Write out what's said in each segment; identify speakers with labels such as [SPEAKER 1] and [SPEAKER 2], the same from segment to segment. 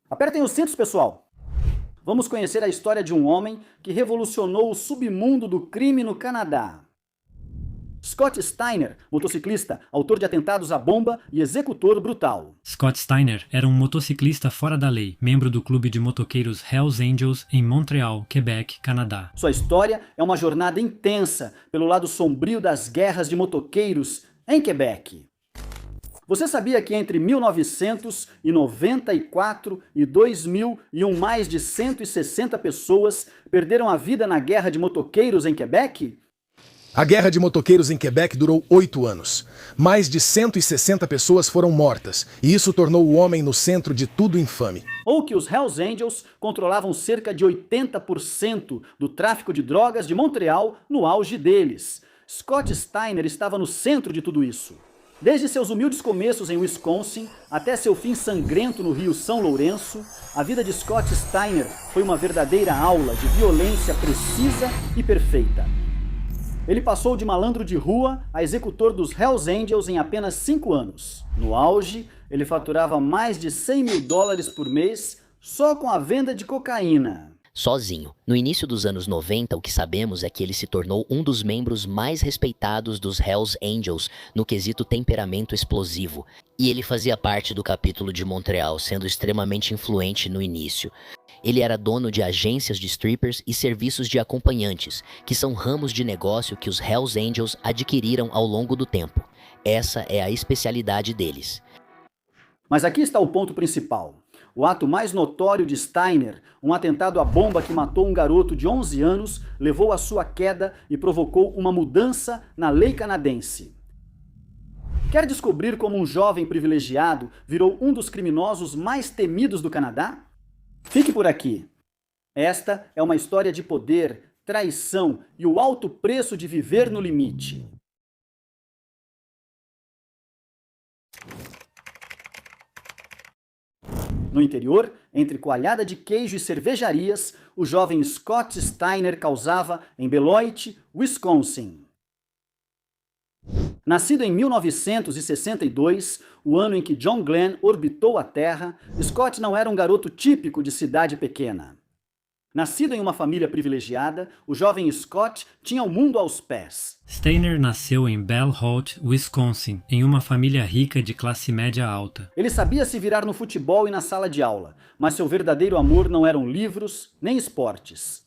[SPEAKER 1] Apertem os cintos, pessoal! Vamos conhecer a história de um homem que revolucionou o submundo do crime no Canadá. Scott Steiner, motociclista, autor de atentados à bomba e executor brutal.
[SPEAKER 2] Scott Steiner era um motociclista fora da lei, membro do clube de motoqueiros Hells Angels em Montreal, Quebec, Canadá.
[SPEAKER 1] Sua história é uma jornada intensa pelo lado sombrio das guerras de motoqueiros em Quebec. Você sabia que entre 1994 e 2001 mais de 160 pessoas perderam a vida na guerra de motoqueiros em Quebec?
[SPEAKER 3] A guerra de motoqueiros em Quebec durou 8 anos. Mais de 160 pessoas foram mortas, e isso tornou o homem no centro de tudo infame.
[SPEAKER 1] Ou que os Hells Angels controlavam cerca de 80% do tráfico de drogas de Montreal no auge deles. Scott Steiner estava no centro de tudo isso. Desde seus humildes começos em Wisconsin até seu fim sangrento no Rio São Lourenço, a vida de Scott Steiner foi uma verdadeira aula de violência precisa e perfeita. Ele passou de malandro de rua a executor dos Hells Angels em apenas 5 anos. No auge, ele faturava mais de $100 mil por mês só com a venda de cocaína.
[SPEAKER 4] Sozinho. No início dos anos 90, o que sabemos é que ele se tornou um dos membros mais respeitados dos Hells Angels no quesito temperamento explosivo. E ele fazia parte do capítulo de Montreal, sendo extremamente influente no início. Ele era dono de agências de strippers e serviços de acompanhantes, que são ramos de negócio que os Hells Angels adquiriram ao longo do tempo. Essa é a especialidade deles.
[SPEAKER 1] Mas aqui está o ponto principal. O ato mais notório de Steiner, um atentado à bomba que matou um garoto de 11 anos, levou à sua queda e provocou uma mudança na lei canadense. Quer descobrir como um jovem privilegiado virou um dos criminosos mais temidos do Canadá? Fique por aqui. Esta é uma história de poder, traição e o alto preço de viver no limite. No interior, entre coalhada de queijo e cervejarias, o jovem Scott Steiner causava em Beloit, Wisconsin. Nascido em 1962, o ano em que John Glenn orbitou a Terra, Scott não era um garoto típico de cidade pequena. Nascido em uma família privilegiada, o jovem Scott tinha o mundo aos pés.
[SPEAKER 2] Steiner nasceu em Bell Holt, Wisconsin, em uma família rica de classe média alta.
[SPEAKER 1] Ele sabia se virar no futebol e na sala de aula, mas seu verdadeiro amor não eram livros nem esportes.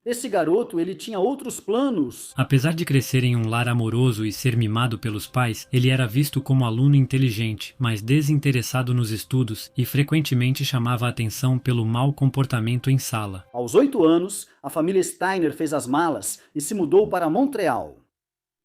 [SPEAKER 1] Esse garoto, ele tinha outros planos.
[SPEAKER 2] Apesar de crescer em um lar amoroso e ser mimado pelos pais, ele era visto como aluno inteligente, mas desinteressado nos estudos e frequentemente chamava a atenção pelo mau comportamento em sala.
[SPEAKER 1] Aos 8 anos, a família Steiner fez as malas e se mudou para Montreal.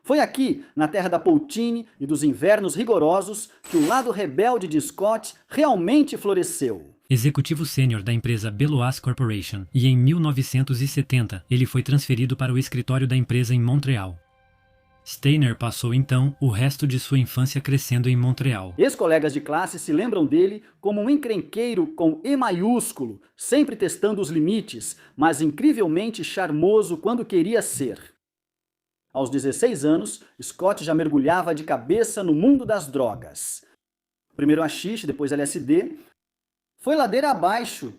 [SPEAKER 1] Foi aqui, na terra da poutine e dos invernos rigorosos, que o lado rebelde de Scott realmente floresceu.
[SPEAKER 2] Executivo sênior da empresa Beloas Corporation, e em 1970 ele foi transferido para o escritório da empresa em Montreal. Steiner passou então o resto de sua infância crescendo em Montreal.
[SPEAKER 1] Ex-colegas de classe se lembram dele como um encrenqueiro com E maiúsculo, sempre testando os limites, mas incrivelmente charmoso quando queria ser. Aos 16 anos, Scott já mergulhava de cabeça no mundo das drogas. Primeiro haxixe, depois LSD. Foi ladeira abaixo.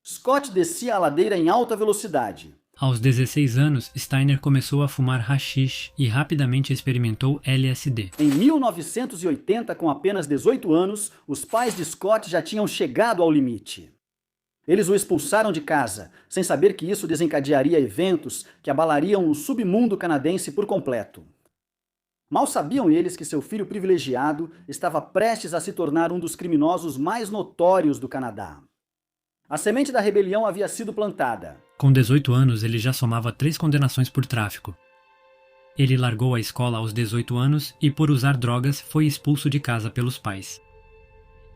[SPEAKER 1] Scott descia a ladeira em alta velocidade.
[SPEAKER 2] Aos 16 anos, Steiner começou a fumar haxixe e rapidamente experimentou LSD.
[SPEAKER 1] Em 1980, com apenas 18 anos, os pais de Scott já tinham chegado ao limite. Eles o expulsaram de casa, sem saber que isso desencadearia eventos que abalariam o submundo canadense por completo. Mal sabiam eles que seu filho privilegiado estava prestes a se tornar um dos criminosos mais notórios do Canadá. A semente da rebelião havia sido plantada.
[SPEAKER 2] Com 18 anos, ele já somava 3 condenações por tráfico. Ele largou a escola aos 18 anos e, por usar drogas, foi expulso de casa pelos pais.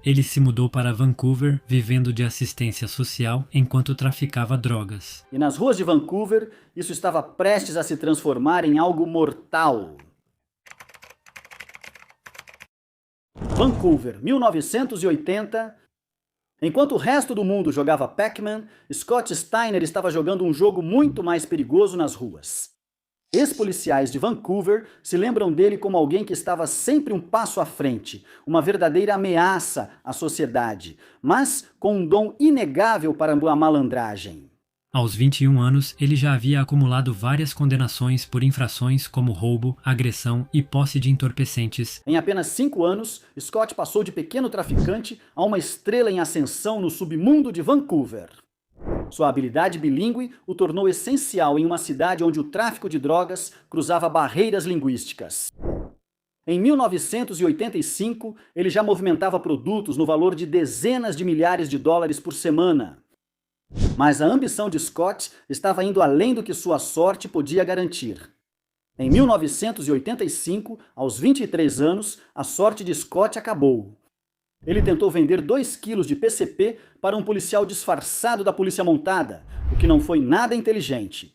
[SPEAKER 2] Ele se mudou para Vancouver, vivendo de assistência social enquanto traficava drogas.
[SPEAKER 1] E nas ruas de Vancouver, isso estava prestes a se transformar em algo mortal. Vancouver, 1980. Enquanto o resto do mundo jogava Pac-Man, Scott Steiner estava jogando um jogo muito mais perigoso nas ruas. Ex-policiais de Vancouver se lembram dele como alguém que estava sempre um passo à frente, uma verdadeira ameaça à sociedade, mas com um dom inegável para a malandragem.
[SPEAKER 2] Aos 21 anos, ele já havia acumulado várias condenações por infrações como roubo, agressão e posse de entorpecentes.
[SPEAKER 1] Em apenas 5 anos, Scott passou de pequeno traficante a uma estrela em ascensão no submundo de Vancouver. Sua habilidade bilíngue o tornou essencial em uma cidade onde o tráfico de drogas cruzava barreiras linguísticas. Em 1985, ele já movimentava produtos no valor de dezenas de milhares de dólares por semana. Mas a ambição de Scott estava indo além do que sua sorte podia garantir. Em 1985, aos 23 anos, a sorte de Scott acabou. Ele tentou vender 2 quilos de PCP para um policial disfarçado da polícia montada, o que não foi nada inteligente.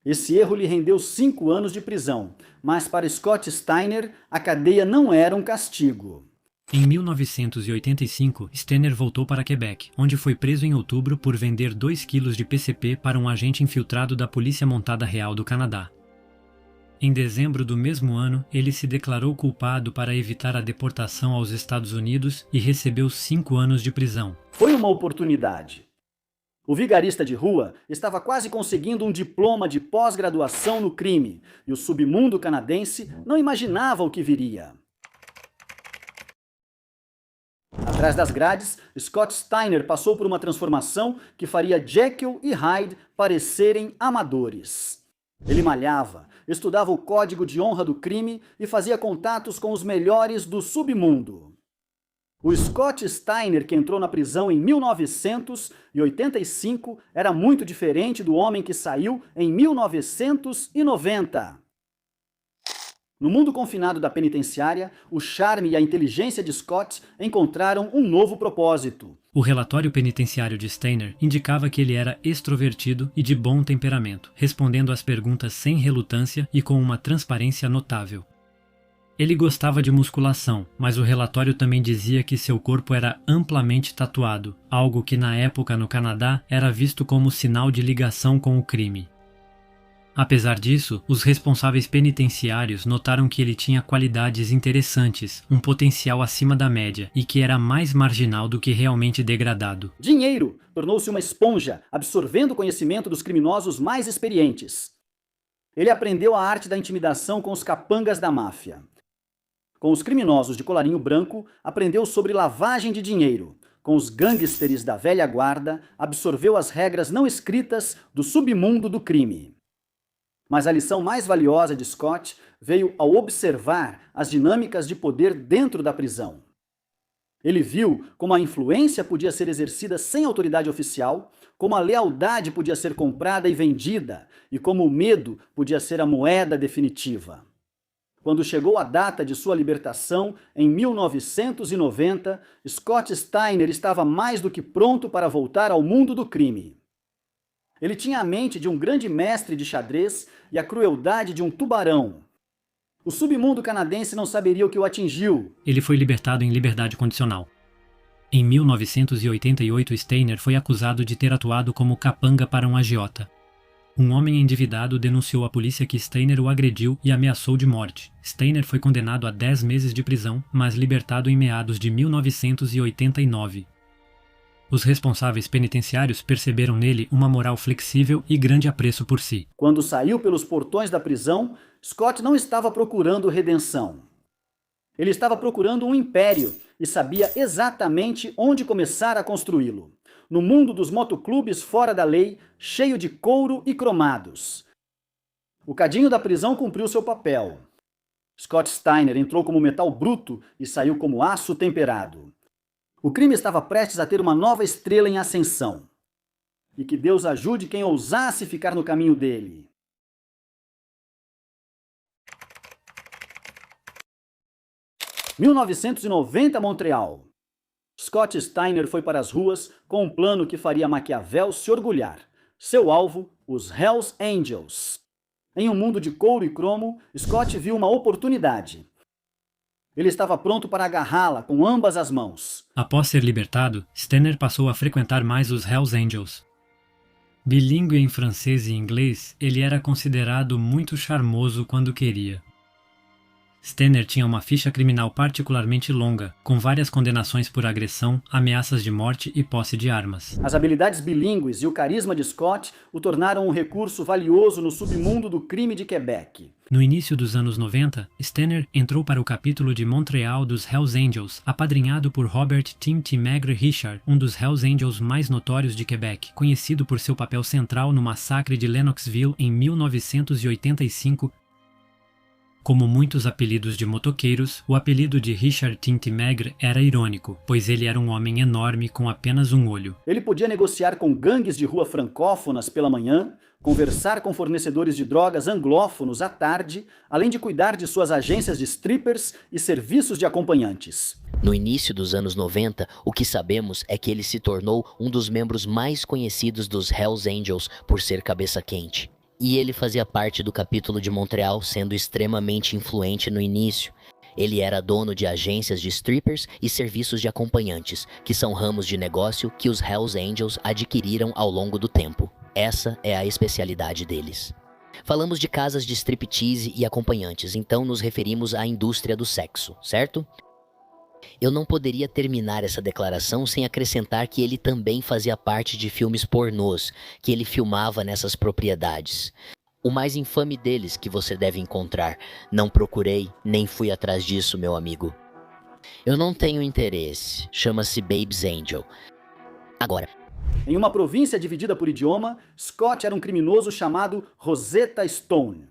[SPEAKER 1] Esse erro lhe rendeu 5 anos de prisão, mas para Scott Steiner, a cadeia não era um castigo.
[SPEAKER 2] Em 1985, Steiner voltou para Quebec, onde foi preso em outubro por vender 2 quilos de PCP para um agente infiltrado da Polícia Montada Real do Canadá. Em dezembro do mesmo ano, ele se declarou culpado para evitar a deportação aos Estados Unidos e recebeu 5 anos de prisão.
[SPEAKER 1] Foi uma oportunidade. O vigarista de rua estava quase conseguindo um diploma de pós-graduação no crime, e o submundo canadense não imaginava o que viria. Atrás das grades, Scott Steiner passou por uma transformação que faria Jekyll e Hyde parecerem amadores. Ele malhava, estudava o código de honra do crime e fazia contatos com os melhores do submundo. O Scott Steiner, que entrou na prisão em 1985, era muito diferente do homem que saiu em 1990. No mundo confinado da penitenciária, o charme e a inteligência de Scott encontraram um novo propósito.
[SPEAKER 2] O relatório penitenciário de Steiner indicava que ele era extrovertido e de bom temperamento, respondendo às perguntas sem relutância e com uma transparência notável. Ele gostava de musculação, mas o relatório também dizia que seu corpo era amplamente tatuado, algo que na época no Canadá era visto como sinal de ligação com o crime. Apesar disso, os responsáveis penitenciários notaram que ele tinha qualidades interessantes, um potencial acima da média e que era mais marginal do que realmente degradado.
[SPEAKER 1] Dinheiro tornou-se uma esponja, absorvendo o conhecimento dos criminosos mais experientes. Ele aprendeu a arte da intimidação com os capangas da máfia. Com os criminosos de colarinho branco, aprendeu sobre lavagem de dinheiro. Com os gangsters da velha guarda, absorveu as regras não escritas do submundo do crime. Mas a lição mais valiosa de Scott veio ao observar as dinâmicas de poder dentro da prisão. Ele viu como a influência podia ser exercida sem autoridade oficial, como a lealdade podia ser comprada e vendida, e como o medo podia ser a moeda definitiva. Quando chegou a data de sua libertação, em 1990, Scott Steiner estava mais do que pronto para voltar ao mundo do crime. Ele tinha a mente de um grande mestre de xadrez e a crueldade de um tubarão. O submundo canadense não saberia o que o atingiu.
[SPEAKER 2] Ele foi libertado em liberdade condicional. Em 1988, Steiner foi acusado de ter atuado como capanga para um agiota. Um homem endividado denunciou à polícia que Steiner o agrediu e ameaçou de morte. Steiner foi condenado a 10 meses de prisão, mas libertado em meados de 1989. Os responsáveis penitenciários perceberam nele uma moral flexível e grande apreço por si.
[SPEAKER 1] Quando saiu pelos portões da prisão, Scott não estava procurando redenção. Ele estava procurando um império e sabia exatamente onde começar a construí-lo. No mundo dos motoclubes fora da lei, cheio de couro e cromados. O cadinho da prisão cumpriu seu papel. Scott Steiner entrou como metal bruto e saiu como aço temperado. O crime estava prestes a ter uma nova estrela em ascensão. E que Deus ajude quem ousasse ficar no caminho dele. – 1990, Montreal. Scott Steiner foi para as ruas com um plano que faria Maquiavel se orgulhar. Seu alvo, os Hells Angels. Em um mundo de couro e cromo, Scott viu uma oportunidade. Ele estava pronto para agarrá-la com ambas as mãos.
[SPEAKER 2] Após ser libertado, Steiner passou a frequentar mais os Hells Angels. Bilíngue em francês e inglês, ele era considerado muito charmoso quando queria. Stenner tinha uma ficha criminal particularmente longa, com várias condenações por agressão, ameaças de morte e posse de armas.
[SPEAKER 1] As habilidades bilíngues e o carisma de Scott o tornaram um recurso valioso no submundo do crime de Quebec.
[SPEAKER 2] No início dos anos 90, Stenner entrou para o capítulo de Montreal dos Hells Angels, apadrinhado por Robert Tim Timegre Richard, um dos Hells Angels mais notórios de Quebec, conhecido por seu papel central no massacre de Lennoxville em 1985. Como muitos apelidos de motoqueiros, o apelido de Richard Tintimegre era irônico, pois ele era um homem enorme com apenas um olho.
[SPEAKER 1] Ele podia negociar com gangues de rua francófonas pela manhã, conversar com fornecedores de drogas anglófonos à tarde, além de cuidar de suas agências de strippers e serviços de acompanhantes.
[SPEAKER 4] No início dos anos 90, o que sabemos é que ele se tornou um dos membros mais conhecidos dos Hells Angels por ser cabeça quente. E ele fazia parte do capítulo de Montreal, sendo extremamente influente no início. Ele era dono de agências de strippers e serviços de acompanhantes, que são ramos de negócio que os Hells Angels adquiriram ao longo do tempo. Essa é a especialidade deles. Falamos de casas de striptease e acompanhantes, então nos referimos à indústria do sexo, certo? Eu não poderia terminar essa declaração sem acrescentar que ele também fazia parte de filmes pornôs, que ele filmava nessas propriedades. O mais infame deles que você deve encontrar. Não procurei, nem fui atrás disso, meu amigo. Eu não tenho interesse. Chama-se Babes Angel. Agora,
[SPEAKER 1] Em uma província dividida por idioma, Scott era um criminoso chamado Rosetta Stone.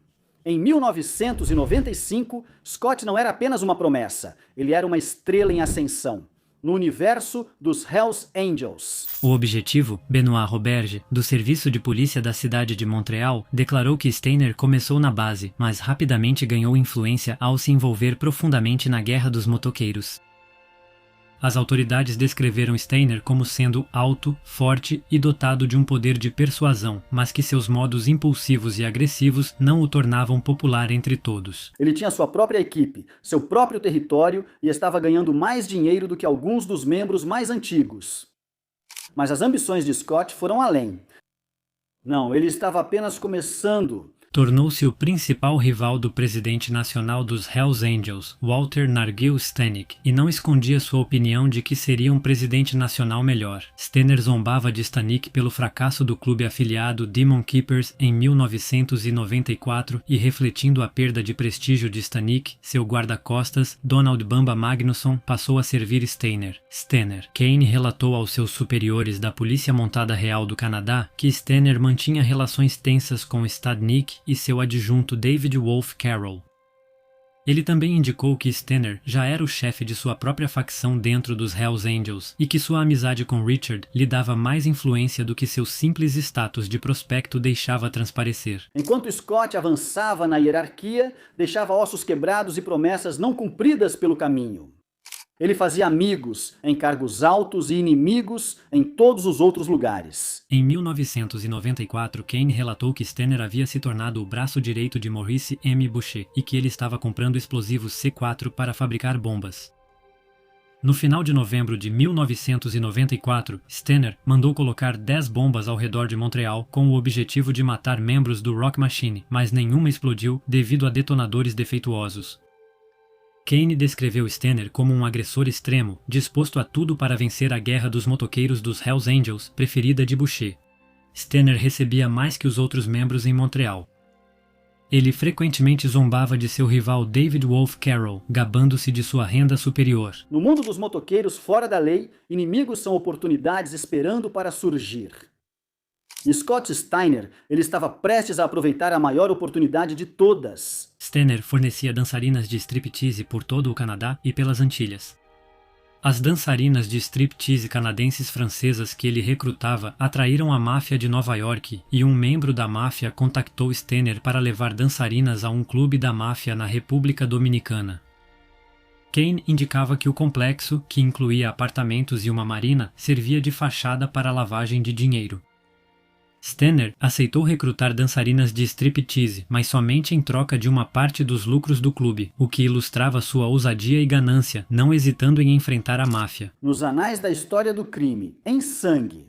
[SPEAKER 1] Em 1995, Scott não era apenas uma promessa, ele era uma estrela em ascensão, no universo dos Hells Angels.
[SPEAKER 2] O objetivo, Benoit Roberge, do Serviço de Polícia da cidade de Montreal, declarou que Stenner começou na base, mas rapidamente ganhou influência ao se envolver profundamente na Guerra dos Motoqueiros. As autoridades descreveram Stenner como sendo alto, forte e dotado de um poder de persuasão, mas que seus modos impulsivos e agressivos não o tornavam popular entre todos.
[SPEAKER 1] Ele tinha sua própria equipe, seu próprio território e estava ganhando mais dinheiro do que alguns dos membros mais antigos. Mas as ambições de Scott foram além. Não, ele estava apenas começando.
[SPEAKER 2] Tornou-se o principal rival do presidente nacional dos Hells Angels, Walter Nargil Stanek, e não escondia sua opinião de que seria um presidente nacional melhor. Stenner zombava de Stanek pelo fracasso do clube afiliado Demon Keepers em 1994 e, refletindo a perda de prestígio de Stanek, seu guarda-costas, Donald Bamba Magnusson, passou a servir Stenner. Kane relatou aos seus superiores da Polícia Montada Real do Canadá que Stenner mantinha relações tensas com Stanek e seu adjunto David Wolf Carroll. Ele também indicou que Stenner já era o chefe de sua própria facção dentro dos Hells Angels e que sua amizade com Richard lhe dava mais influência do que seu simples status de prospecto deixava transparecer.
[SPEAKER 1] Enquanto Scott avançava na hierarquia, deixava ossos quebrados e promessas não cumpridas pelo caminho. Ele fazia amigos em cargos altos e inimigos em todos os outros lugares.
[SPEAKER 2] Em 1994, Kane relatou que Stenner havia se tornado o braço direito de Maurice M. Boucher e que ele estava comprando explosivos C4 para fabricar bombas. No final de novembro de 1994, Stenner mandou colocar 10 bombas ao redor de Montreal com o objetivo de matar membros do Rock Machine, mas nenhuma explodiu devido a detonadores defeituosos. Kane descreveu Stenner como um agressor extremo, disposto a tudo para vencer a guerra dos motoqueiros dos Hells Angels, preferida de Boucher. Stenner recebia mais que os outros membros em Montreal. Ele frequentemente zombava de seu rival David Wolf Carroll, gabando-se de sua renda superior.
[SPEAKER 1] No mundo dos motoqueiros fora da lei, inimigos são oportunidades esperando para surgir. E Scott Steiner, ele estava prestes a aproveitar a maior oportunidade de todas.
[SPEAKER 2] Stenner fornecia dançarinas de striptease por todo o Canadá e pelas Antilhas. As dançarinas de striptease canadenses francesas que ele recrutava atraíram a máfia de Nova York e um membro da máfia contactou Stenner para levar dançarinas a um clube da máfia na República Dominicana. Kane indicava que o complexo, que incluía apartamentos e uma marina, servia de fachada para a lavagem de dinheiro. Stenner aceitou recrutar dançarinas de striptease, mas somente em troca de uma parte dos lucros do clube, o que ilustrava sua ousadia e ganância, não hesitando em enfrentar a máfia.
[SPEAKER 1] Nos anais da história do crime, em sangue.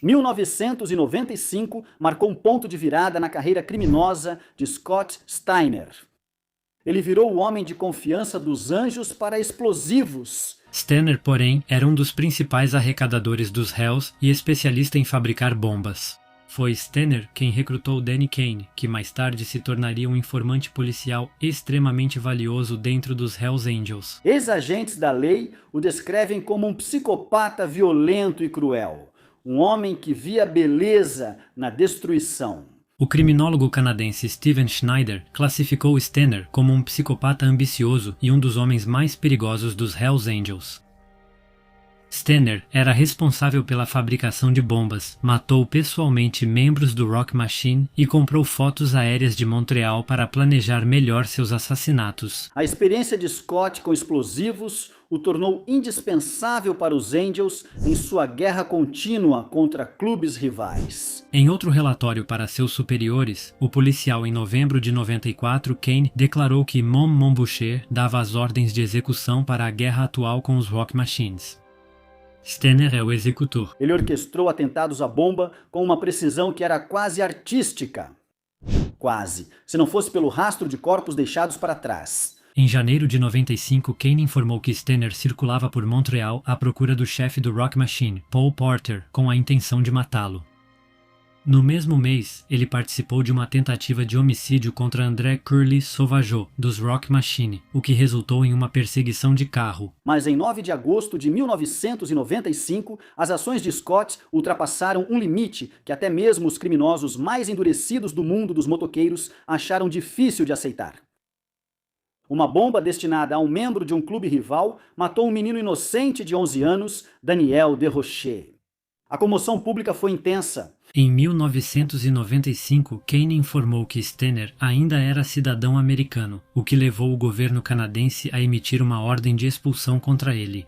[SPEAKER 1] 1995 marcou um ponto de virada na carreira criminosa de Scott Steiner. Ele virou o homem de confiança dos anjos para explosivos.
[SPEAKER 2] Steiner, porém, era um dos principais arrecadadores dos réus e especialista em fabricar bombas. Foi Steiner quem recrutou Danny Kane, que mais tarde se tornaria um informante policial extremamente valioso dentro dos Hells Angels.
[SPEAKER 1] Ex-agentes da lei o descrevem como um psicopata violento e cruel. Um homem que via beleza na destruição.
[SPEAKER 2] O criminólogo canadense Steven Schneider classificou Steiner como um psicopata ambicioso e um dos homens mais perigosos dos Hells Angels. Steiner era responsável pela fabricação de bombas, matou pessoalmente membros do Rock Machine e comprou fotos aéreas de Montreal para planejar melhor seus assassinatos.
[SPEAKER 1] A experiência de Scott com explosivos o tornou indispensável para os Angels em sua guerra contínua contra clubes rivais.
[SPEAKER 2] Em outro relatório para seus superiores, o policial em novembro de 94, Kane, declarou que Mon Boucher dava as ordens de execução para a guerra atual com os Rock Machines. Steiner é o executor.
[SPEAKER 1] Ele orquestrou atentados à bomba com uma precisão que era quase artística. Quase, se não fosse pelo rastro de corpos deixados para trás.
[SPEAKER 2] Em janeiro de 95, Kane informou que Steiner circulava por Montreal à procura do chefe do Rock Machine, Paul Porter, com a intenção de matá-lo. No mesmo mês, ele participou de uma tentativa de homicídio contra André Curly Sauvageau, dos Rock Machine, o que resultou em uma perseguição de carro.
[SPEAKER 1] Mas em 9 de agosto de 1995, as ações de Scott ultrapassaram um limite que até mesmo os criminosos mais endurecidos do mundo dos motoqueiros acharam difícil de aceitar. Uma bomba destinada a um membro de um clube rival matou um menino inocente de 11 anos, Daniel Desrochers. A comoção pública foi intensa.
[SPEAKER 2] Em 1995, Kane informou que Steiner ainda era cidadão americano, o que levou o governo canadense a emitir uma ordem de expulsão contra ele.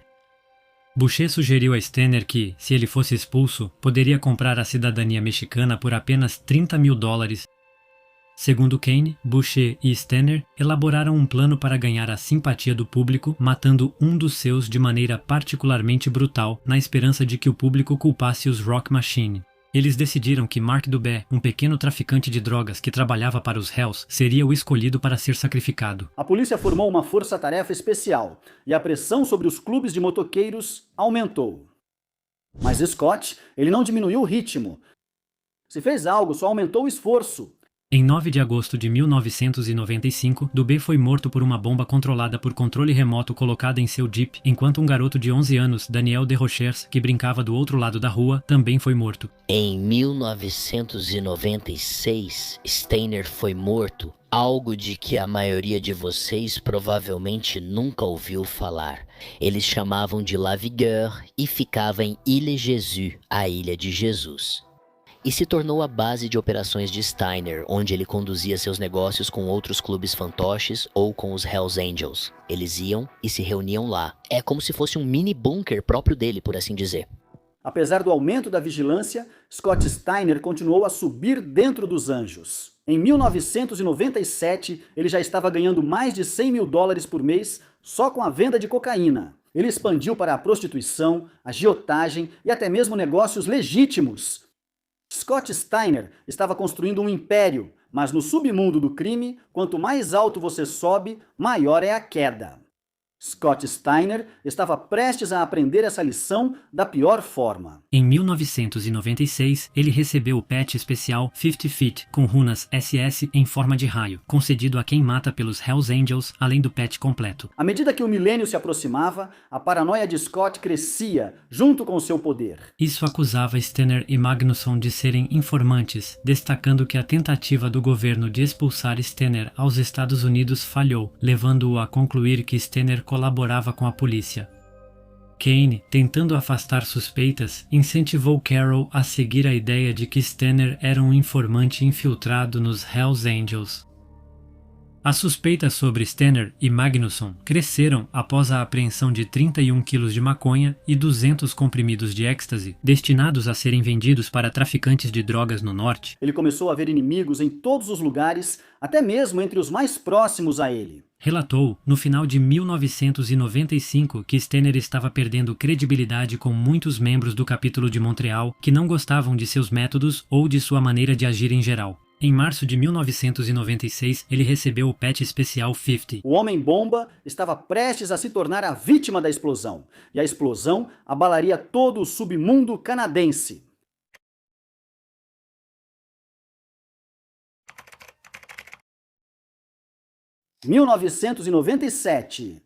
[SPEAKER 2] Boucher sugeriu a Steiner que, se ele fosse expulso, poderia comprar a cidadania mexicana por apenas $30 mil. Segundo Kane, Boucher e Steiner elaboraram um plano para ganhar a simpatia do público, matando um dos seus de maneira particularmente brutal, na esperança de que o público culpasse os Rock Machine. Eles decidiram que Mark Dubé, um pequeno traficante de drogas que trabalhava para os Hells, seria o escolhido para ser sacrificado.
[SPEAKER 1] A polícia formou uma força-tarefa especial e a pressão sobre os clubes de motoqueiros aumentou. Mas Scott, ele não diminuiu o ritmo. Se fez algo, só aumentou o esforço.
[SPEAKER 2] Em 9 de agosto de 1995, Dubé foi morto por uma bomba controlada por controle remoto colocada em seu Jeep, enquanto um garoto de 11 anos, Daniel Desrochers, que brincava do outro lado da rua, também foi morto.
[SPEAKER 4] Em 1996, Steiner foi morto, algo de que a maioria de vocês provavelmente nunca ouviu falar. Eles chamavam de La Vigueur e ficava em Île-Jésus, a Ilha de Jesus. E se tornou a base de operações de Steiner, onde ele conduzia seus negócios com outros clubes fantoches ou com os Hells Angels. Eles iam e se reuniam lá. É como se fosse um mini bunker próprio dele, por assim dizer.
[SPEAKER 1] Apesar do aumento da vigilância, Scott Steiner continuou a subir dentro dos anjos. Em 1997, ele já estava ganhando mais de $100 mil por mês só com a venda de cocaína. Ele expandiu para a prostituição, a agiotagem e até mesmo negócios legítimos. Scott Steiner estava construindo um império, mas no submundo do crime, quanto mais alto você sobe, maior é a queda. Scott Steiner estava prestes a aprender essa lição da pior forma.
[SPEAKER 2] Em 1996, ele recebeu o patch especial 50 Feet, com runas SS em forma de raio, concedido a quem mata pelos Hells Angels, além do patch completo.
[SPEAKER 1] À medida que o milênio se aproximava, a paranoia de Scott crescia, junto com seu poder.
[SPEAKER 2] Isso acusava Steiner e Magnusson de serem informantes, destacando que a tentativa do governo de expulsar Steiner aos Estados Unidos falhou, levando-o a concluir que Steiner colaborava com a polícia. Kane, tentando afastar suspeitas, incentivou Carroll a seguir a ideia de que Steiner era um informante infiltrado nos Hells Angels. As suspeitas sobre Steiner e Magnusson cresceram após a apreensão de 31 quilos de maconha e 200 comprimidos de êxtase, destinados a serem vendidos para traficantes de drogas no norte.
[SPEAKER 1] Ele começou a ver inimigos em todos os lugares, até mesmo entre os mais próximos a ele.
[SPEAKER 2] Relatou, no final de 1995, que Steiner estava perdendo credibilidade com muitos membros do capítulo de Montreal que não gostavam de seus métodos ou de sua maneira de agir em geral. Em março de 1996, ele recebeu o patch especial 50.
[SPEAKER 1] O Homem-Bomba estava prestes a se tornar a vítima da explosão, e a explosão abalaria todo o submundo canadense. Em 1997.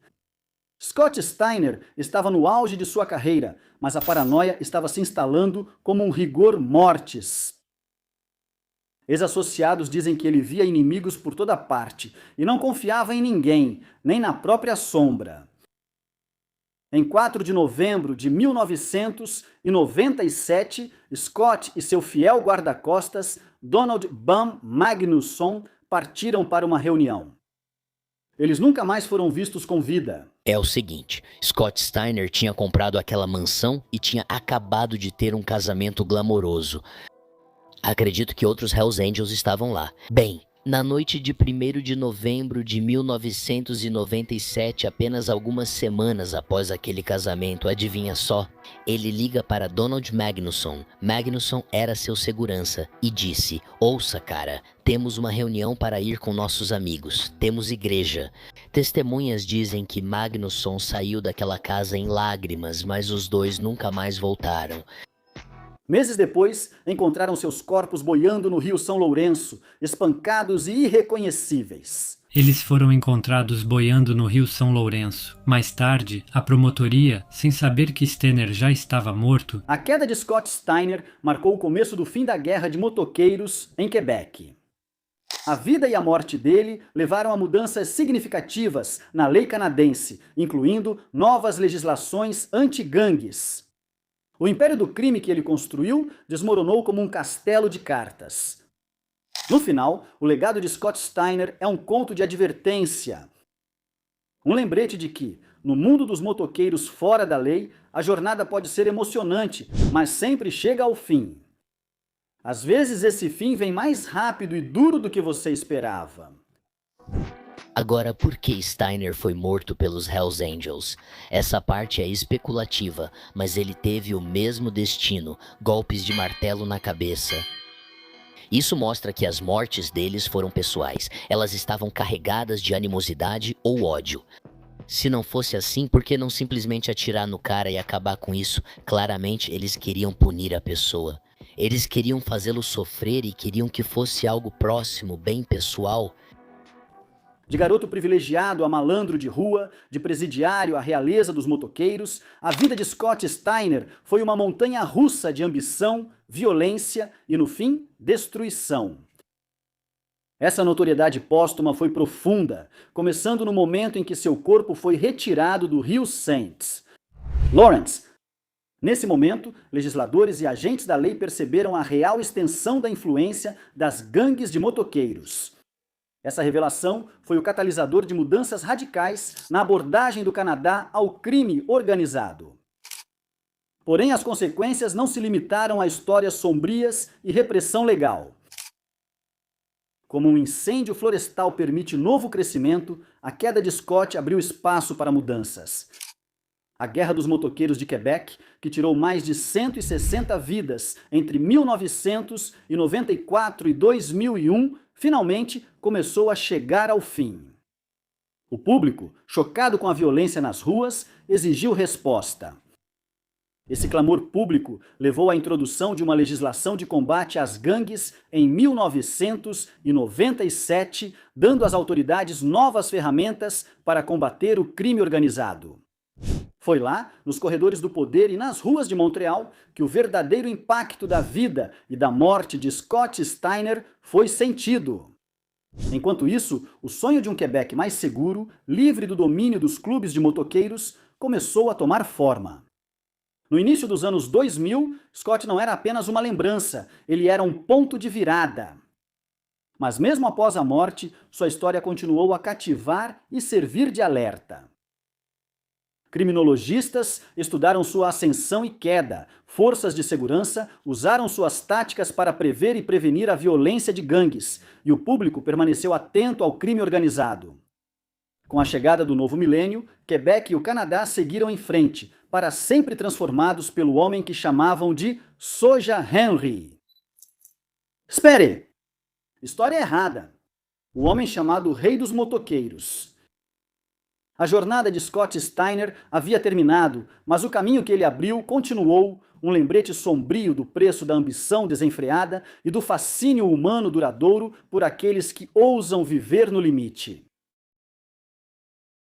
[SPEAKER 1] Scott Steiner estava no auge de sua carreira, mas a paranoia estava se instalando como um rigor mortis. Ex-associados dizem que ele via inimigos por toda parte e não confiava em ninguém, nem na própria sombra. Em 4 de novembro de 1997, Scott e seu fiel guarda-costas, Donald Bum Magnusson, partiram para uma reunião. Eles nunca mais foram vistos com vida.
[SPEAKER 4] É o seguinte, Scott Steiner tinha comprado aquela mansão e tinha acabado de ter um casamento glamouroso. Acredito que outros Hells Angels estavam lá. Bem, na noite de 1º de novembro de 1997, apenas algumas semanas após aquele casamento, adivinha só? Ele liga para Donald Magnusson. Magnusson era seu segurança e disse: "Ouça, cara, temos uma reunião para ir com nossos amigos. Temos igreja." Testemunhas dizem que Magnusson saiu daquela casa em lágrimas, mas os dois nunca mais voltaram.
[SPEAKER 1] Meses depois, encontraram seus corpos boiando no rio São Lourenço, espancados e irreconhecíveis.
[SPEAKER 2] Eles foram encontrados boiando no rio São Lourenço. Mais tarde, a promotoria, sem saber que Steiner já estava morto...
[SPEAKER 1] A queda de Scott Steiner marcou o começo do fim da guerra de motoqueiros em Quebec. A vida e a morte dele levaram a mudanças significativas na lei canadense, incluindo novas legislações anti-gangues. O império do crime que ele construiu desmoronou como um castelo de cartas. No final, o legado de Scott Steiner é um conto de advertência. Um lembrete de que, no mundo dos motoqueiros fora da lei, a jornada pode ser emocionante, mas sempre chega ao fim. Às vezes esse fim vem mais rápido e duro do que você esperava.
[SPEAKER 4] Agora, por que Steiner foi morto pelos Hells Angels? Essa parte é especulativa, mas ele teve o mesmo destino, golpes de martelo na cabeça. Isso mostra que as mortes deles foram pessoais, elas estavam carregadas de animosidade ou ódio. Se não fosse assim, por que não simplesmente atirar no cara e acabar com isso? Claramente, eles queriam punir a pessoa. Eles queriam fazê-lo sofrer e queriam que fosse algo próximo, bem pessoal.
[SPEAKER 1] De garoto privilegiado a malandro de rua, de presidiário à realeza dos motoqueiros, a vida de Scott Steiner foi uma montanha russa de ambição, violência e, no fim, destruição. Essa notoriedade póstuma foi profunda, começando no momento em que seu corpo foi retirado do rio Saint Lawrence. Nesse momento, legisladores e agentes da lei perceberam a real extensão da influência das gangues de motoqueiros. Essa revelação foi o catalisador de mudanças radicais na abordagem do Canadá ao crime organizado. Porém, as consequências não se limitaram a histórias sombrias e repressão legal. Como um incêndio florestal permite novo crescimento, a queda de Scott abriu espaço para mudanças. A Guerra dos Motoqueiros de Quebec, que tirou mais de 160 vidas entre 1994 e 2001, finalmente começou a chegar ao fim. O público, chocado com a violência nas ruas, exigiu resposta. Esse clamor público levou à introdução de uma legislação de combate às gangues em 1997, dando às autoridades novas ferramentas para combater o crime organizado. Foi lá, nos corredores do poder e nas ruas de Montreal, que o verdadeiro impacto da vida e da morte de Scott Steiner foi sentido. Enquanto isso, o sonho de um Quebec mais seguro, livre do domínio dos clubes de motoqueiros, começou a tomar forma. No início dos anos 2000, Scott não era apenas uma lembrança, ele era um ponto de virada. Mas mesmo após a morte, sua história continuou a cativar e servir de alerta. Criminologistas estudaram sua ascensão e queda. Forças de segurança usaram suas táticas para prever e prevenir a violência de gangues, e o público permaneceu atento ao crime organizado. Com a chegada do novo milênio, Quebec e o Canadá seguiram em frente, para sempre transformados pelo homem que chamavam de Soja Henry. Espere! História errada. O homem chamado Rei dos Motoqueiros. A jornada de Scott Steiner havia terminado, mas o caminho que ele abriu continuou, um lembrete sombrio do preço da ambição desenfreada e do fascínio humano duradouro por aqueles que ousam viver no limite.